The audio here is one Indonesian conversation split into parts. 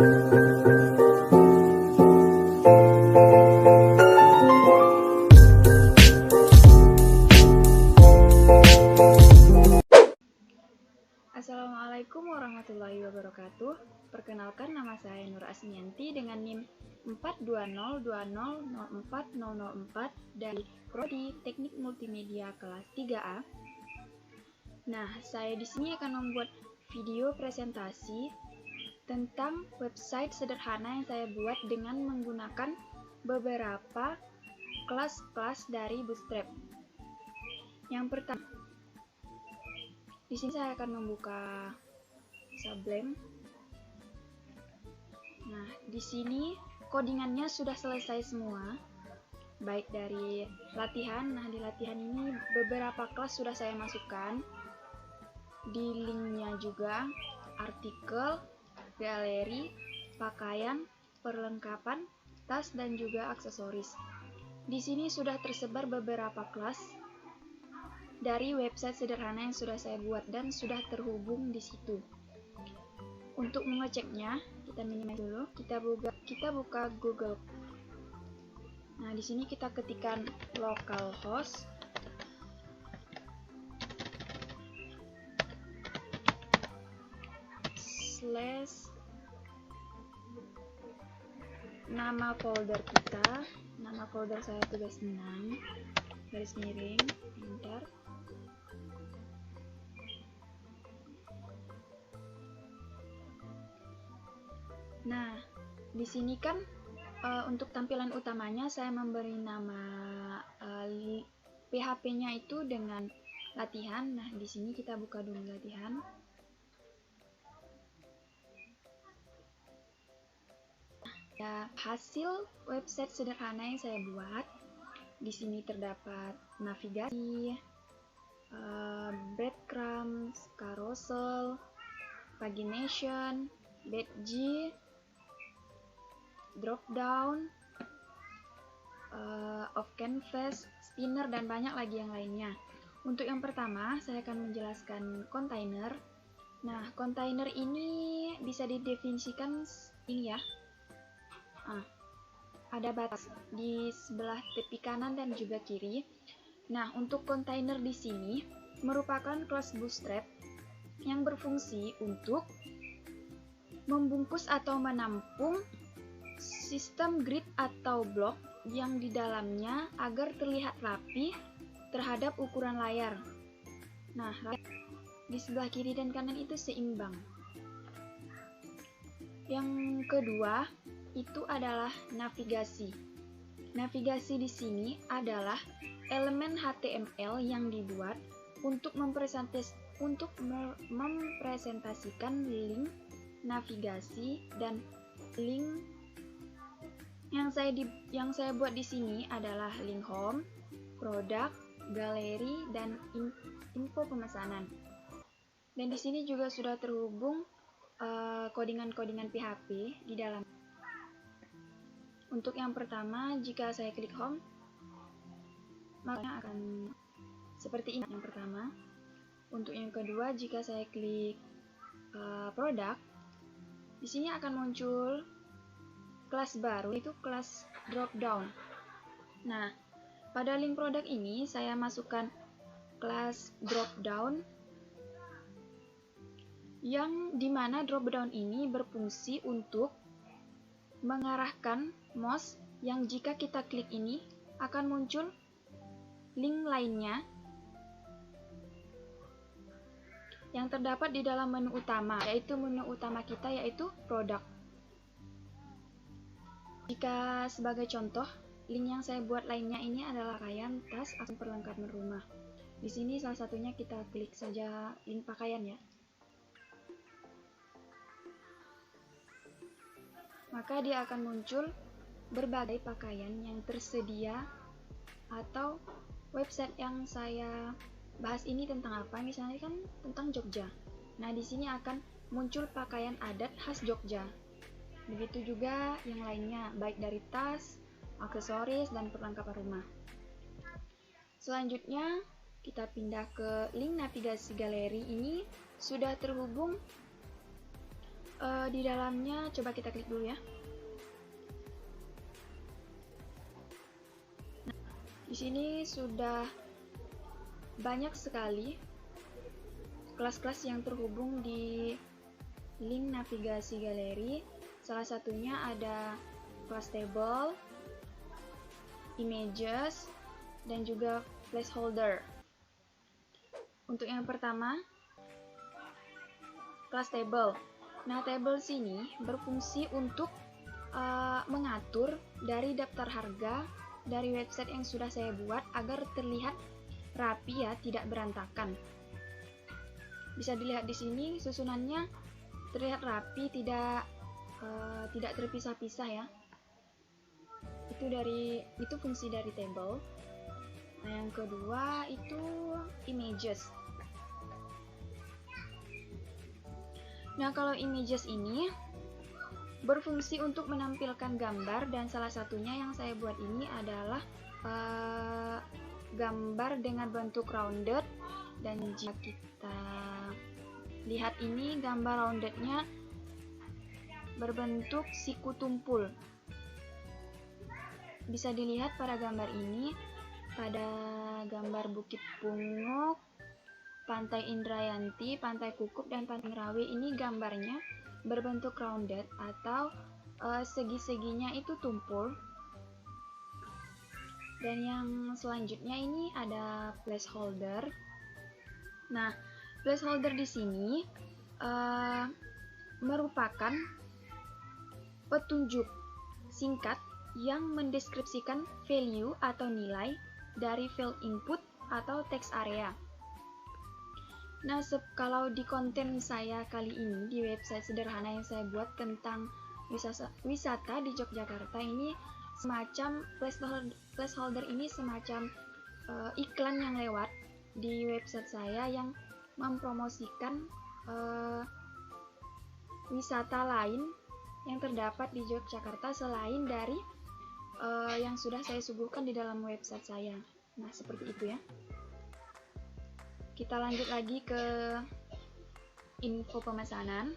Assalamualaikum warahmatullahi wabarakatuh. Perkenalkan, nama saya Nur Asmianti dengan NIM 420204004 dari Prodi Teknik Multimedia kelas 3A. Nah, saya di sini akan membuat video presentasi tentang website sederhana yang saya buat dengan menggunakan beberapa kelas-kelas dari Bootstrap. Yang pertama, di sini saya akan membuka Sublime. Nah, di sini codingannya sudah selesai semua, baik dari latihan. Nah, di latihan ini beberapa kelas sudah saya masukkan. Di linknya juga artikel, galeri, pakaian, perlengkapan, tas, dan juga aksesoris. Di sini sudah tersebar beberapa kelas dari website sederhana yang sudah saya buat dan sudah terhubung di situ. Untuk mengeceknya, kita minimize dulu. Kita buka Google. Nah, di sini kita ketikkan localhost / nama folder kita. Nama folder saya tugas 6 garis miring enter. Nah, di sini kan untuk tampilan utamanya saya memberi nama PHP-nya itu dengan latihan. Nah, di sini kita buka dulu latihan. Ya, hasil website sederhana yang saya buat. Di sini terdapat navigasi, breadcrumbs, carousel, pagination, badge, drop down, off canvas, spinner, dan banyak lagi yang lainnya. Untuk yang pertama, saya akan menjelaskan kontainer. Nah, kontainer ini bisa didefinisikan ini ya. Ada batas di sebelah tepi kanan dan juga kiri. Nah, untuk kontainer di sini merupakan kelas Bootstrap yang berfungsi untuk membungkus atau menampung sistem grid atau blok yang di dalamnya agar terlihat rapi terhadap ukuran layar. Nah, di sebelah kiri dan kanan itu seimbang. Yang kedua itu adalah navigasi. Navigasi di sini adalah elemen HTML yang dibuat untuk mempresentasikan link navigasi, dan link yang saya buat di sini adalah link home, produk, galeri, dan info pemesanan. Dan di sini juga sudah terhubung codingan-codingan PHP di dalam. Untuk yang pertama, jika saya klik home, maka akan seperti ini yang pertama. Untuk yang kedua, jika saya klik produk, di sini akan muncul kelas baru, yaitu kelas drop down. Nah, pada link produk ini saya masukkan kelas drop down, yang dimana drop down ini berfungsi untuk mengarahkan mouse yang jika kita klik ini akan muncul link lainnya yang terdapat di dalam menu utama, yaitu menu utama kita yaitu produk. Jika sebagai contoh, link yang saya buat lainnya ini adalah pakaian, tas, atau perlengkapan rumah. Di sini salah satunya kita klik saja link pakaian ya. Maka dia akan muncul berbagai pakaian yang tersedia atau website yang saya bahas ini tentang apa, misalnya kan tentang Jogja. Nah, di sini akan muncul pakaian adat khas Jogja. Begitu juga yang lainnya, baik dari tas, aksesoris, dan perlengkapan rumah. Selanjutnya, kita pindah ke link navigasi galeri. Ini sudah terhubung Di dalamnya coba kita klik dulu ya. Nah, di sini sudah banyak sekali kelas-kelas yang terhubung di link navigasi galeri. Salah satunya ada class table, images, dan juga placeholder. Untuk yang pertama, class table. Nah, table sini berfungsi untuk mengatur dari daftar harga dari website yang sudah saya buat agar terlihat rapi ya, tidak berantakan. Bisa dilihat di sini susunannya terlihat rapi, tidak terpisah-pisah ya. Itu fungsi dari table. Nah, yang kedua itu images. Nah, kalau images ini berfungsi untuk menampilkan gambar, dan salah satunya yang saya buat ini adalah gambar dengan bentuk rounded. Dan jika kita lihat ini, gambar roundednya berbentuk siku tumpul. Bisa dilihat pada gambar ini, pada gambar Bukit Punguk, Pantai Indrayanti, Pantai Kukup, dan Pantai Merawi, ini gambarnya berbentuk rounded atau segi-seginya itu tumpul. Dan yang selanjutnya ini ada placeholder. Nah, placeholder di sini merupakan petunjuk singkat yang mendeskripsikan value atau nilai dari field input atau text area. Nah, kalau di konten saya kali ini di website sederhana yang saya buat tentang wisata di Yogyakarta, ini semacam placeholder ini semacam iklan yang lewat di website saya yang mempromosikan wisata lain yang terdapat di Yogyakarta selain dari yang sudah saya suguhkan di dalam website saya. Nah, seperti itu ya. Kita lanjut lagi ke info pemesanan.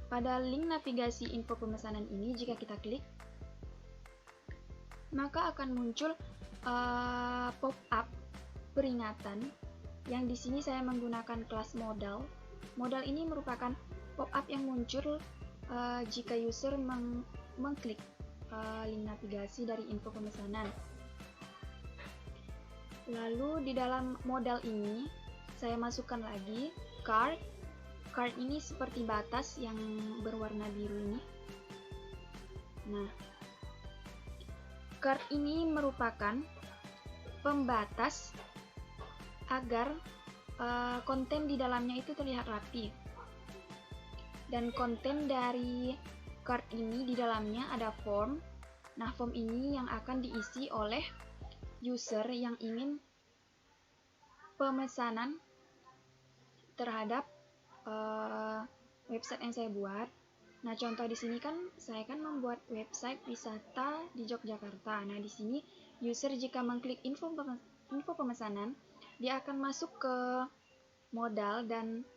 Pada link navigasi info pemesanan ini, jika kita klik, maka akan muncul pop-up peringatan yang di sini saya menggunakan kelas modal. Modal ini merupakan pop-up yang muncul jika user mengklik link navigasi dari info pemesanan. Lalu di dalam modal ini saya masukkan lagi card. Card ini seperti batas yang berwarna biru ini. Nah, card ini merupakan pembatas agar konten di dalamnya itu terlihat rapi. Dan konten dari card ini di dalamnya ada form. Nah, form ini yang akan diisi oleh user yang ingin pemesanan terhadap website yang saya buat. Nah, contoh di sini kan saya membuat website wisata di Yogyakarta. Nah, di sini user jika mengklik info pemesanan, dia akan masuk ke modal, dan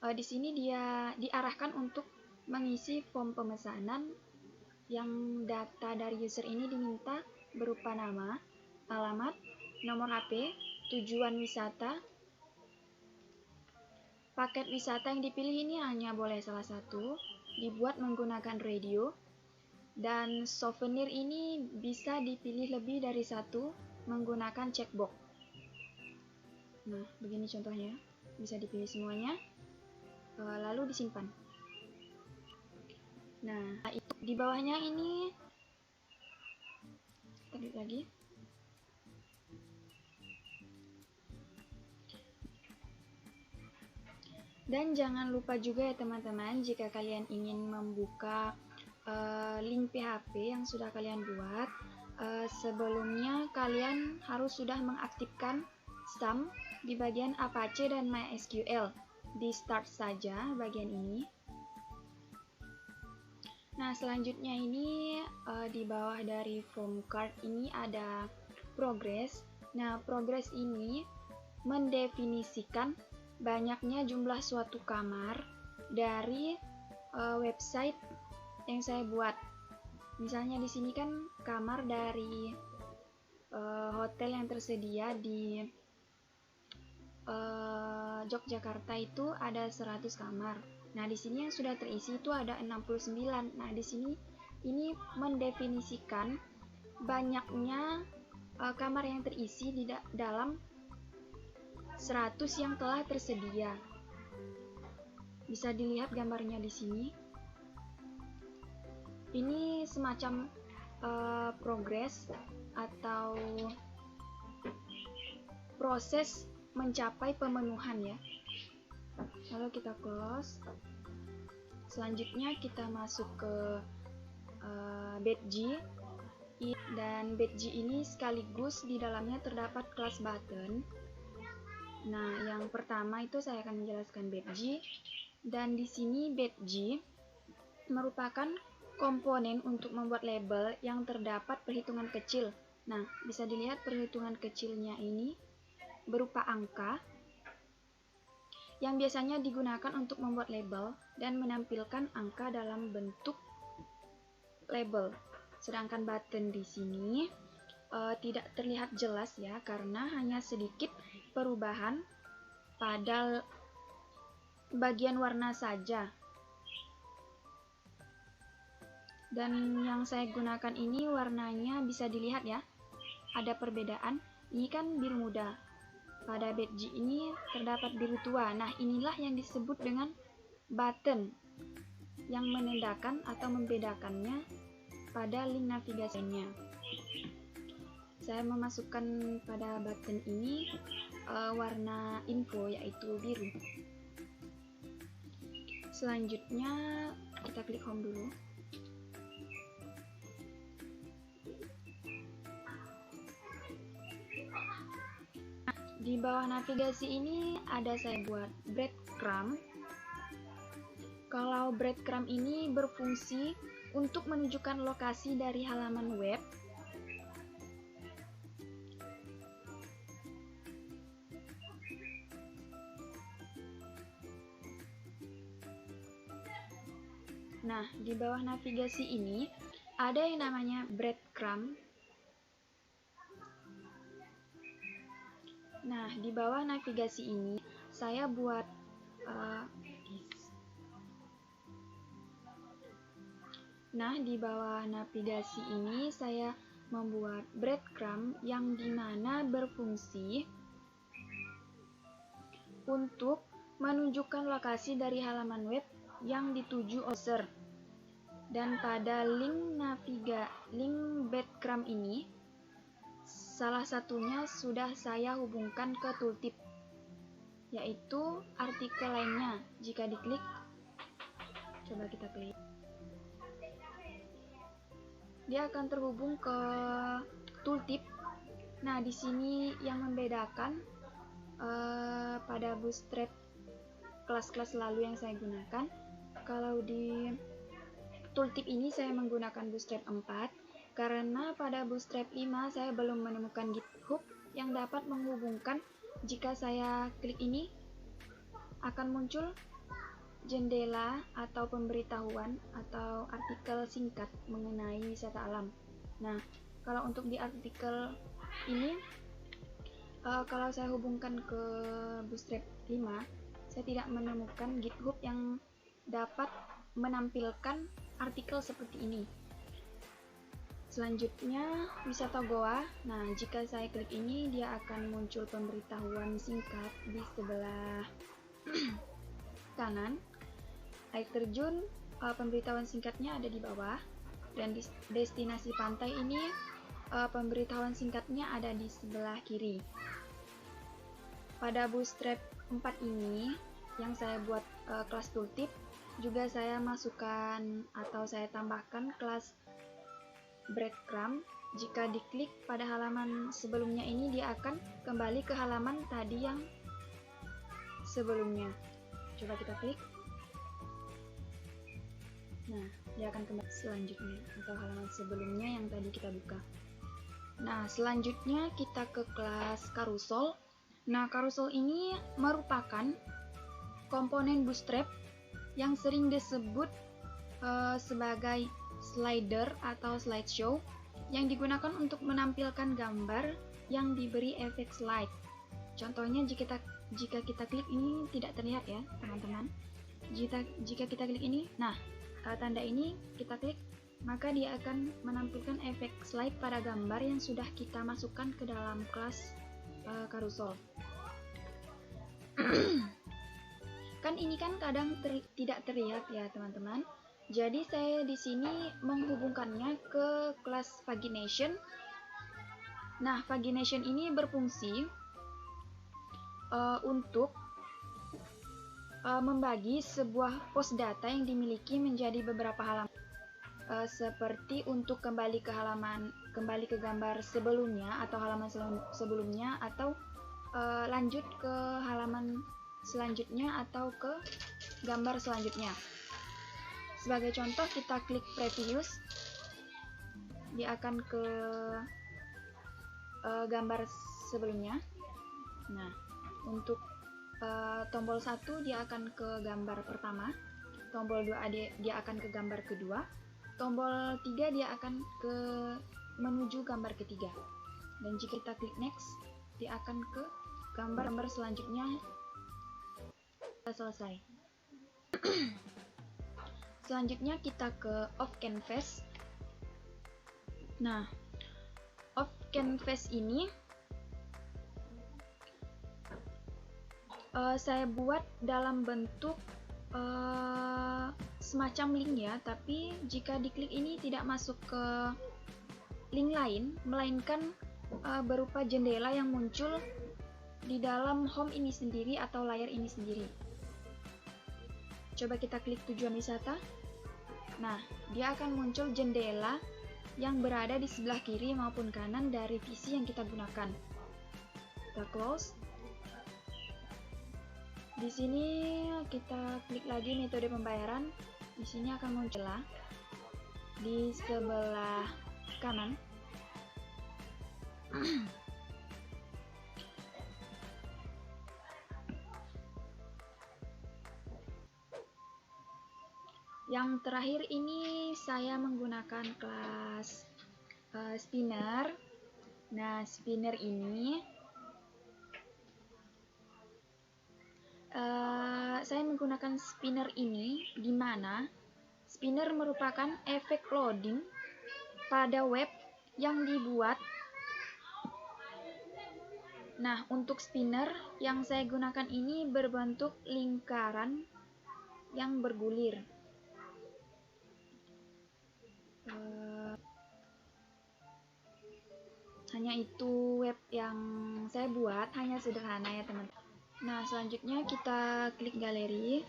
di sini dia diarahkan untuk mengisi form pemesanan yang data dari user ini diminta berupa nama, alamat, nomor HP, tujuan wisata. Paket wisata yang dipilih ini hanya boleh salah satu, dibuat menggunakan radio, dan souvenir ini bisa dipilih lebih dari satu menggunakan checkbox. Nah, begini contohnya, bisa dipilih semuanya, lalu disimpan. Nah, itu di bawahnya ini, klik lagi. Dan jangan lupa juga ya teman-teman, jika kalian ingin membuka link PHP yang sudah kalian buat, sebelumnya kalian harus sudah mengaktifkan SAM di bagian Apache dan MySQL. Di start saja bagian ini. Nah, selanjutnya ini di bawah dari form card ini ada progress. Nah, progress ini mendefinisikan banyaknya jumlah suatu kamar dari website yang saya buat. Misalnya di sini kan kamar dari hotel yang tersedia di Yogyakarta itu ada 100 kamar. Nah, di sini yang sudah terisi itu ada 69. Nah, di sini ini mendefinisikan banyaknya kamar yang terisi di dalam 100 yang telah tersedia. Bisa dilihat gambarnya di sini. Ini semacam progres atau proses mencapai pemenuhan ya. Lalu kita close. Selanjutnya kita masuk ke batch, dan batch ini sekaligus di dalamnya terdapat kelas button. Nah, yang pertama itu saya akan menjelaskan batch, dan di sini batch merupakan komponen untuk membuat label yang terdapat perhitungan kecil. Nah, bisa dilihat perhitungan kecilnya ini berupa angka yang biasanya digunakan untuk membuat label dan menampilkan angka dalam bentuk label. Sedangkan button di sini tidak terlihat jelas ya, karena hanya sedikit perubahan pada bagian warna saja. Dan yang saya gunakan ini warnanya bisa dilihat ya, ada perbedaan. Ini kan biru muda, pada batch ini terdapat biru tua. Nah, inilah yang disebut dengan button, yang menandakan atau membedakannya pada link navigasinya. Saya memasukkan pada button ini warna info, yaitu biru. Selanjutnya kita klik home dulu. Di bawah navigasi ini ada saya buat breadcrumb. Kalau breadcrumb ini berfungsi untuk menunjukkan lokasi dari halaman web. Nah, di bawah navigasi ini ada yang namanya breadcrumb. Nah, di bawah navigasi ini saya buat di bawah navigasi ini saya membuat breadcrumb yang dimana berfungsi untuk menunjukkan lokasi dari halaman web yang dituju user. Dan pada link breadcrumb ini, salah satunya sudah saya hubungkan ke tooltip, yaitu artikel lainnya. Jika diklik, coba kita klik, dia akan terhubung ke tooltip. Nah, di sini yang membedakan pada Bootstrap kelas-kelas lalu yang saya gunakan, kalau di tooltip ini saya menggunakan Bootstrap 4. Karena pada Bootstrap 5 saya belum menemukan GitHub yang dapat menghubungkan. Jika saya klik ini, akan muncul jendela atau pemberitahuan atau artikel singkat mengenai wisata alam. Nah, kalau untuk di artikel ini, kalau saya hubungkan ke Bootstrap 5, saya tidak menemukan GitHub yang dapat menampilkan artikel seperti ini. Selanjutnya, wisata goa. Nah, jika saya klik ini, dia akan muncul pemberitahuan singkat di sebelah kanan. Air terjun, pemberitahuan singkatnya ada di bawah. Dan destinasi pantai ini, pemberitahuan singkatnya ada di sebelah kiri. Pada Bootstrap 4 ini, yang saya buat kelas tooltip, juga saya masukkan atau saya tambahkan kelas breadcrumb. Jika diklik pada halaman sebelumnya ini, dia akan kembali ke halaman tadi yang sebelumnya. Coba kita klik. Nah, dia akan kembali selanjutnya atau halaman sebelumnya yang tadi kita buka. Nah, selanjutnya kita ke kelas carousel. Nah, carousel ini merupakan komponen Bootstrap yang sering disebut sebagai slider atau slideshow, yang digunakan untuk menampilkan gambar yang diberi efek slide. Contohnya jika kita klik ini tidak terlihat ya teman-teman. Jika kita klik ini, nah tanda ini kita klik, maka dia akan menampilkan efek slide pada gambar yang sudah kita masukkan ke dalam kelas Carousel. Kan ini kan kadang tidak terlihat ya teman-teman. Jadi saya di sini menghubungkannya ke kelas Pagination. Nah, Pagination ini berfungsi untuk membagi sebuah pos data yang dimiliki menjadi beberapa halaman, seperti untuk kembali ke gambar sebelumnya atau halaman sebelumnya, atau lanjut ke halaman selanjutnya atau ke gambar selanjutnya. Sebagai contoh, kita klik previous, dia akan ke gambar sebelumnya. Nah, untuk tombol 1 dia akan ke gambar pertama, tombol 2 dia akan ke gambar kedua, tombol 3 dia akan ke menuju gambar ketiga. Dan jika kita klik next, dia akan ke gambar selanjutnya. Selesai. Selanjutnya kita ke off canvas. Nah, off canvas ini saya buat dalam bentuk semacam link ya, tapi jika diklik ini tidak masuk ke link lain, melainkan berupa jendela yang muncul di dalam home ini sendiri atau layar ini sendiri. Coba kita klik tujuan wisata. Nah, dia akan muncul jendela yang berada di sebelah kiri maupun kanan dari visi yang kita gunakan. Kita close. Di sini kita klik lagi metode pembayaran. Di sini akan muncul di sebelah kanan. Yang terakhir ini saya menggunakan kelas spinner. Nah, spinner ini saya menggunakan spinner ini di mana spinner merupakan efek loading pada web yang dibuat. Nah, untuk spinner yang saya gunakan ini berbentuk lingkaran yang bergulir. Hanya itu web yang saya buat, hanya sederhana ya teman-teman. Nah, selanjutnya kita klik galeri.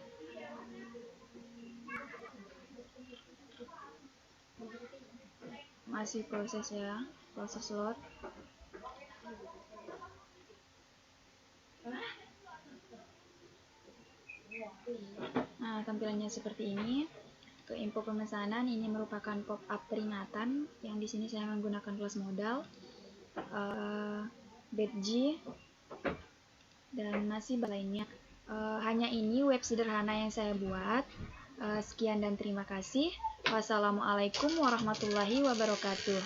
Masih proses ya, proses load. Nah, tampilannya seperti ini. Ke info pemesanan, ini merupakan pop-up peringatan yang di sini saya menggunakan kelas modal, badge, dan masih lainnya. Hanya ini web sederhana yang saya buat. Sekian dan terima kasih. Wassalamualaikum warahmatullahi wabarakatuh.